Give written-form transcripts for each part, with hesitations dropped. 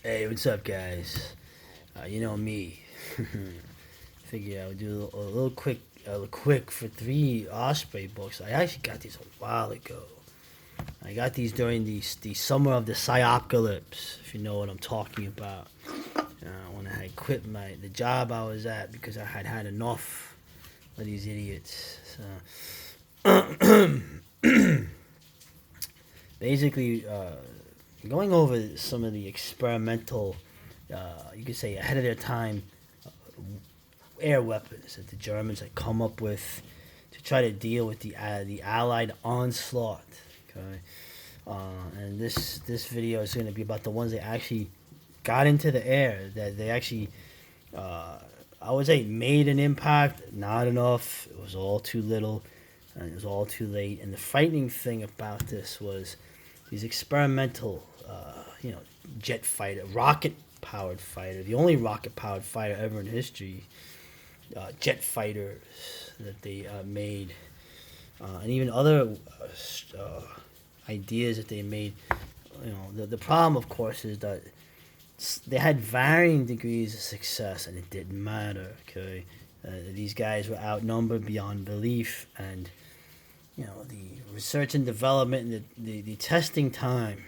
Hey, what's up, guys? You know me. Figure I would do a little quick for 3 Osprey books. I actually got these a while ago. I got these during the summer of the Psyopocalypse, if you know what I'm talking about. When I had quit the job I was at because I had had enough of these idiots. So, basically, going over some of the experimental, you could say ahead of their time, air weapons that the Germans had come up with to try to deal with the Allied onslaught. Okay, and this video is going to be about the ones that actually got into the air, that they actually, I would say, made an impact. Not enough. It was all too little, and it was all too late. And the frightening thing about this was these experimental, jet fighter, rocket-powered fighter, the only rocket-powered fighter ever in history, jet fighters that they made, and even other ideas that they made. The problem, of course, is that they had varying degrees of success, and it didn't matter. Okay, these guys were outnumbered beyond belief, and the research and development and the testing time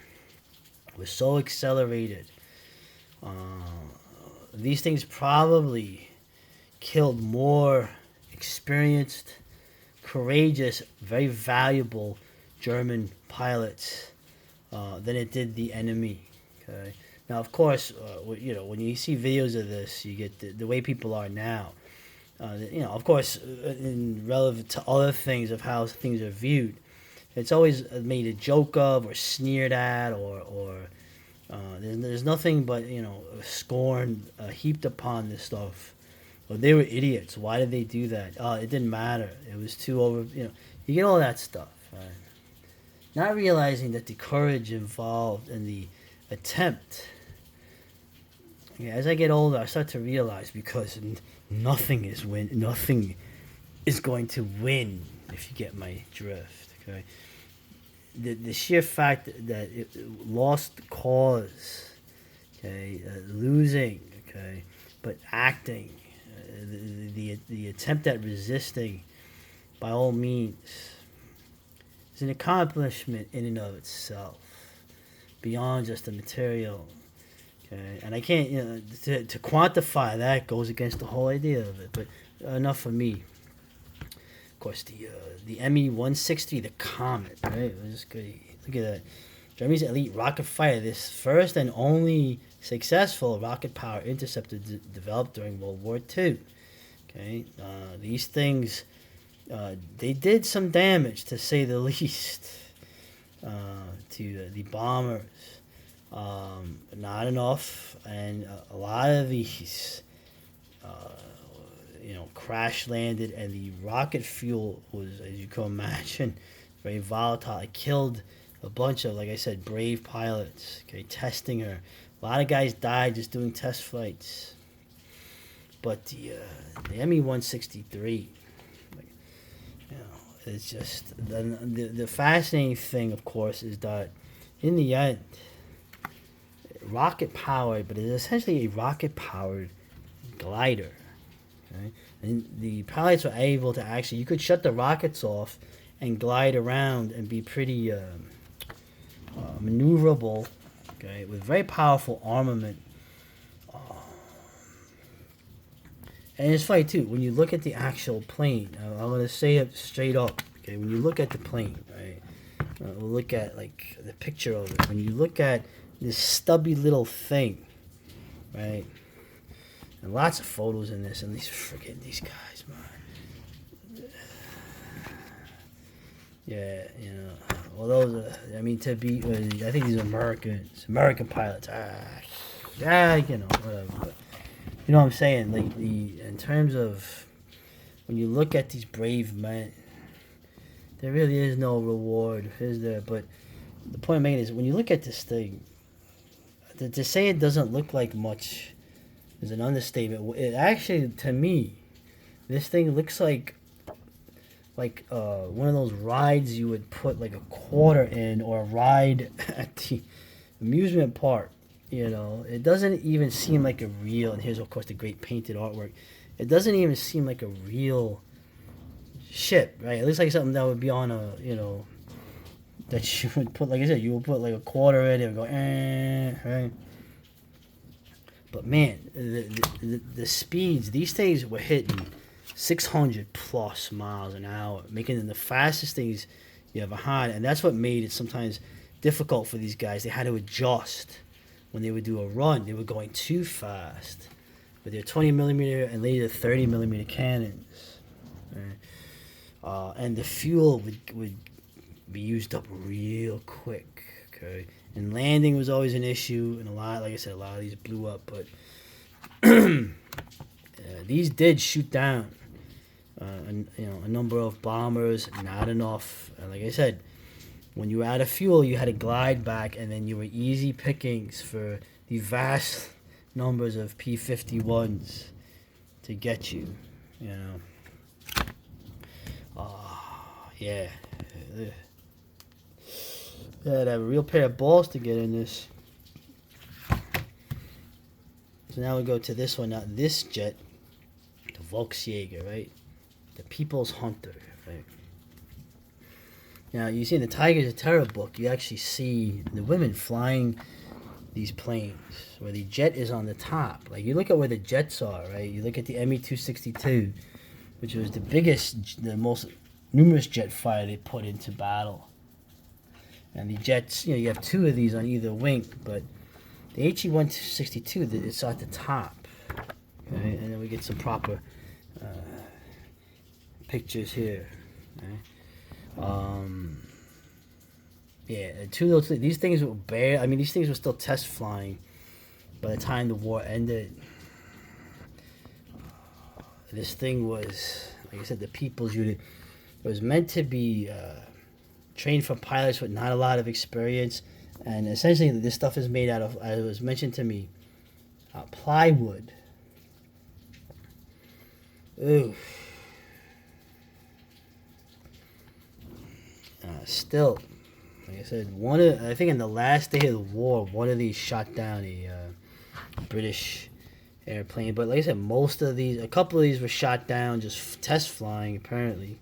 was so accelerated. These things probably killed more experienced, courageous, very valuable German pilots than it did the enemy. Okay. Now, of course, when you see videos of this, you get the way people are now. Of course, in relevant to other things of how things are viewed, it's always made a joke of or sneered at, or there's nothing but scorn heaped upon this stuff. Well, they were idiots. Why did they do that? It didn't matter. It was too over. You get all that stuff. Right? Not realizing that the courage involved in the attempt. Yeah, as I get older, I start to realize because nothing is going to win, if you get my drift. Okay, the sheer fact that it lost cause, okay, losing, okay, but acting, the attempt at resisting, by all means, is an accomplishment in and of itself, beyond just the material. Okay, and I can't, to quantify that goes against the whole idea of it. But enough for me. Of course, the Me-160, the Comet, right? It was just good. Look at that. Germany's elite rocket fighter, this first and only successful rocket-powered interceptor developed during World War II. Okay, these things, they did some damage, to say the least, to the bombers. Not enough, and a lot of these, crash landed, and the rocket fuel was, as you can imagine, very volatile. It killed a bunch of, like I said, brave pilots. Okay, testing her. A lot of guys died just doing test flights. But the Me-163, it's just the fascinating thing, of course, is that in the end, rocket powered, but it's essentially a rocket powered glider. Okay? And the pilots were able to actually, you could shut the rockets off and glide around and be pretty maneuverable, okay, with very powerful armament. And it's funny too, when you look at the actual plane, I'm going to say it straight up, okay, when you look at the plane, right, we'll look at like the picture of it. When you look at this stubby little thing, right? And lots of photos in this, and these guys, man. Yeah, well, those are, to be, I think these are American pilots. Whatever. But you know what I'm saying? Like, in terms of, when you look at these brave men, there really is no reward, is there? But the point I'm making is, when you look at this thing, to say it doesn't look like much is an understatement. It actually, to me, this thing looks like one of those rides you would put like a quarter in, or a ride at the amusement park. You know, it doesn't even seem like a real. And here's of course the great painted artwork. It doesn't even seem like a real ship, right? It looks like something that would be on a, you know, that you would put, like I said, you would put like a quarter in it and go, right? But man, the speeds, these things were hitting 600 plus miles an hour, making them the fastest things you ever had. And that's what made it sometimes difficult for these guys. They had to adjust when they would do a run. They were going too fast with their 20 millimeter and later 30 millimeter cannons. Right? And the fuel would be used up real quick. Okay, and landing was always an issue, and like I said, a lot of these blew up. But these did shoot down, a number of bombers. Not enough. And like I said, when you were out of fuel, you had to glide back, and then you were easy pickings for the vast numbers of P-51s to get you. You know. Yeah. Yeah, to have a real pair of balls to get in this. So now we go to this one. Now this jet, the Volksjager, right? The People's Hunter, right? Now you see in the Tigers of Terror book, you actually see the women flying these planes where the jet is on the top. Like you look at where the jets are, right? You look at the Me-262, which was the biggest, the most numerous jet fighter they put into battle. And the jets, you have two of these on either wing, but the HE-162, it's at the top. Okay? And then we get some proper pictures here. Okay? Yeah, these things were these things were still test flying by the time the war ended. This thing was, like I said, the People's Unit. It was meant to be trained for pilots with not a lot of experience, and essentially this stuff is made out of, as was mentioned to me, plywood. Ooh. Still, like I said, I think in the last day of the war, one of these shot down a British airplane. But like I said, a couple of these were shot down just test flying, apparently.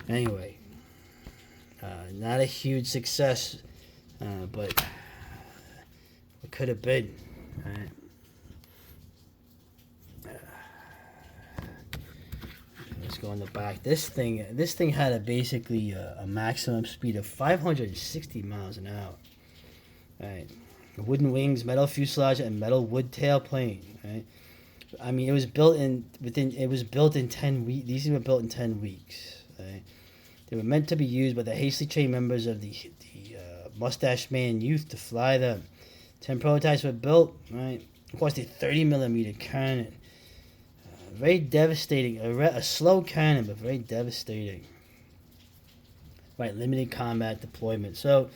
Anyway, not a huge success, but it could have been. Right? Let's go in the back. This thing had basically a maximum speed of 560 miles an hour. Right, wooden wings, metal fuselage, and metal wood tailplane. Right. I mean, it was built in 10 weeks. These were built in 10 weeks. Right? They were meant to be used by the hastily trained members of the Mustache Man Youth to fly them. 10 prototypes were built. Right, of course, the 30 millimeter cannon. Very devastating. A slow cannon, but very devastating. Right, limited combat deployment. So,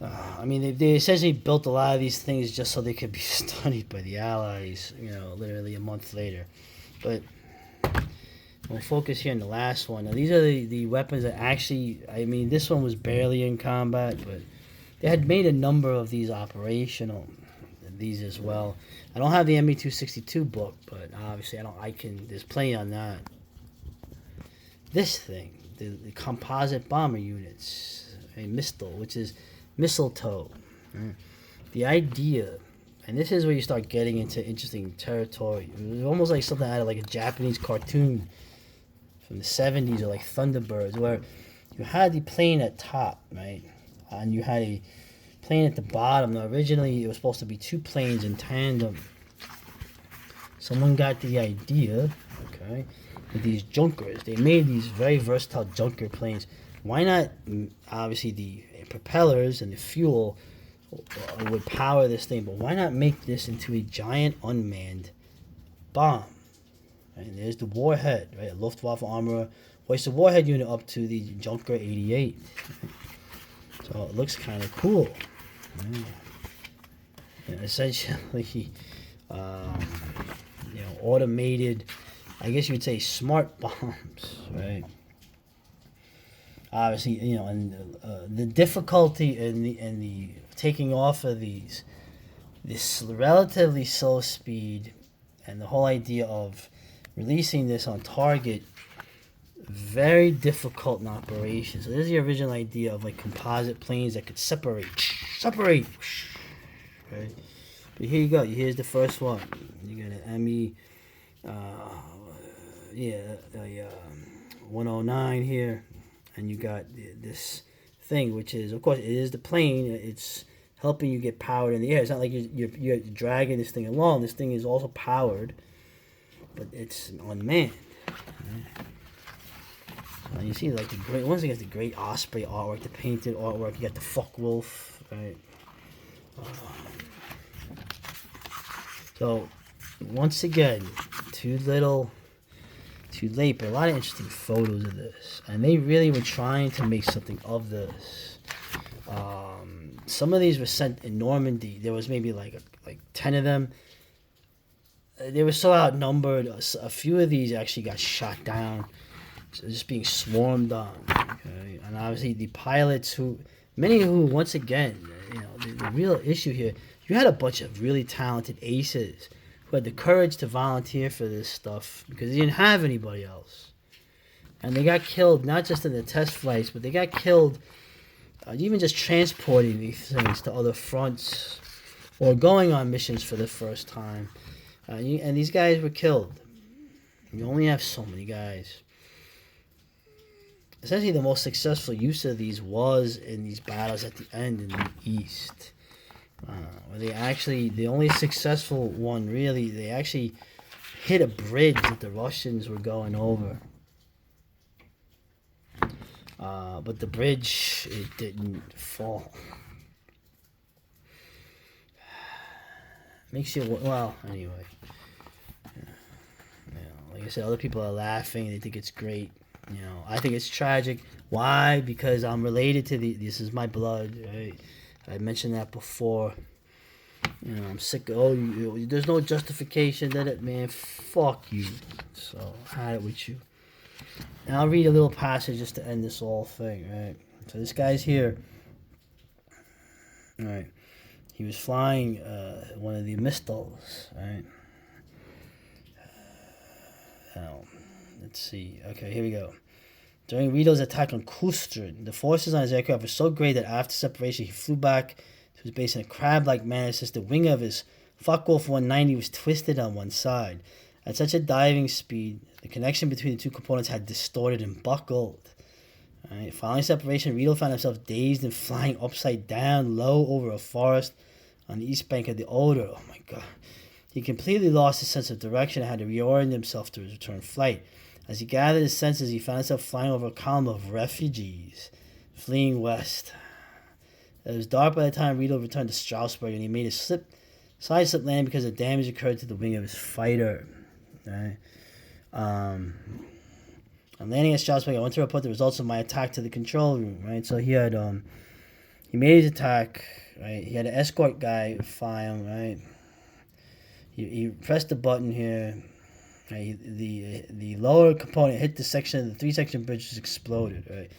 they essentially built a lot of these things just so they could be studied by the Allies, literally a month later. But we'll focus here on the last one. Now, these are the weapons that actually, this one was barely in combat, but they had made a number of these operational, these as well. I don't have the Me-262 book, but obviously there's plenty on that. This thing, the composite bomber units, Mistel, which is Mistletoe. The idea, and this is where you start getting into interesting territory. It was almost like something out of like a Japanese cartoon from the 70s, or like Thunderbirds, where you had the plane at top, right? And you had a plane at the bottom. Now, originally, it was supposed to be two planes in tandem. Someone got the idea, okay, with these junkers. They made these very versatile junker planes. Why not, obviously, the propellers and the fuel would power this thing, but why not make this into a giant unmanned bomb? And there's the warhead, right? Luftwaffe armor hoists the warhead unit up to the Junker 88. So it looks kind of cool. And essentially, automated, I guess you would say smart bombs, right? obviously, and the difficulty in the taking off of this relatively slow speed, and the whole idea of releasing this on target, very difficult in operation. So this is the original idea of like composite planes that could separate, right? But here you go. Here's the first one. You got an ME, yeah, 109 here, and you got this thing, which is, of course, it is the plane. It's helping you get powered in the air. It's not like you're dragging this thing along. This thing is also powered, but it's unmanned. Right? And you see, like, the great, once again, the great Osprey artwork, the painted artwork. You got the fuck wolf, right? So, once again, too little, too late, but a lot of interesting photos of this. And they really were trying to make something of this. Some of these were sent in Normandy. There was maybe like 10 of them. They were so outnumbered. A few of these actually got shot down, just being swarmed on. Okay? And obviously the pilots many who, once again, the real issue here, you had a bunch of really talented aces who had the courage to volunteer for this stuff because they didn't have anybody else. And they got killed, not just in the test flights, but they got killed even just transporting these things to other fronts or going on missions for the first time. And these guys were killed. You only have so many guys. Essentially, the most successful use of these was in these battles at the end in the East. Where the only successful one, really, they actually hit a bridge that the Russians were going over. But the bridge, it didn't fall. Makes you, well, anyway. Like I said, other people are laughing. They think it's great. I think it's tragic. Why? Because I'm related to this is my blood, right? I mentioned that before. I'm sick of, there's no justification that it, man, fuck you. So, I had it with you. And I'll read a little passage just to end this whole thing, right? So this guy's here. Alright. He was flying one of the Mistels, right? Let's see. Okay, here we go. During Rito's attack on Kustrin, the forces on his aircraft were so great that after separation, he flew back to his base in a crab-like manner since the wing of his Focke-Wulf 190 was twisted on one side. At such a diving speed, the connection between the two components had distorted and buckled. Right. Following separation, Rito found himself dazed and flying upside down low over a forest on the east bank of the Oder. Oh my god. He completely lost his sense of direction and had to reorient himself to his return flight. As he gathered his senses, he found himself flying over a column of refugees, fleeing west. It was dark by the time Rito returned to Strasbourg, and he made a side slip landing because of damage occurred to the wing of his fighter. Right? On landing at Strasbourg, I went to report the results of my attack to the control room. Right, so he had he made his attack. Right, he had an escort guy fly him. Right, he pressed the button here. Right, the lower component hit the section. The 3-section bridge was exploded. Right,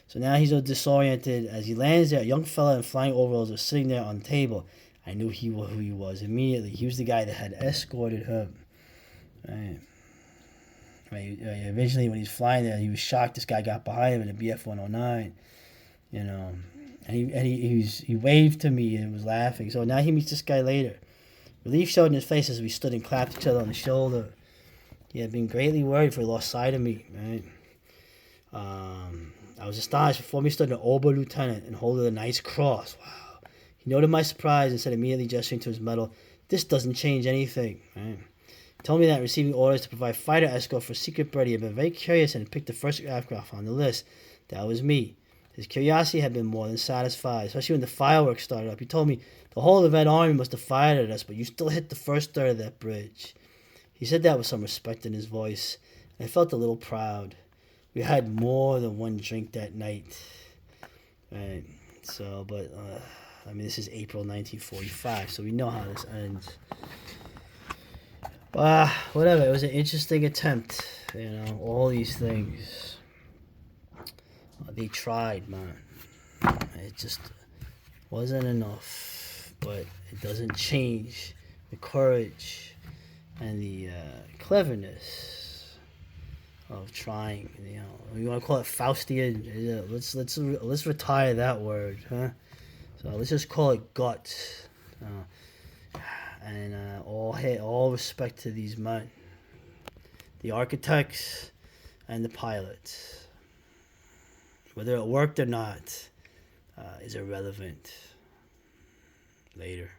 so now he's disoriented. As he lands there, a young fella in flying overalls was sitting there on the table. I knew who he was immediately. He was the guy that had escorted him. Right. Originally, when he was flying there, he was shocked. This guy got behind him in a BF-109, and he waved to me and was laughing. So now he meets this guy later. Relief showed in his face as we stood and clapped each other on the shoulder. He had been greatly worried for he lost sight of me. Right. I was astonished. Before me stood an Oberlieutenant and holding a nice cross. Wow. He noted my surprise and said, immediately gesturing to his medal, "This doesn't change anything." Right. Told me that receiving orders to provide fighter escort for secret bird, he had been very curious and had picked the first aircraft on the list. That was me. His curiosity had been more than satisfied, especially when the fireworks started up. He told me the whole of the Red Army must have fired at us, but you still hit the first third of that bridge. He said that with some respect in his voice, and I felt a little proud. We had more than one drink that night. Right. So, but, this is April 1945, so we know how this ends. Whatever. It was an interesting attempt, all these things. They tried, man. It just wasn't enough. But it doesn't change the courage and the cleverness of trying. You know, you want to call it Faustian? Yeah, let's retire that word, huh? So let's just call it guts. And all respect to these men, the architects and the pilots. Whether it worked or not is irrelevant. Later.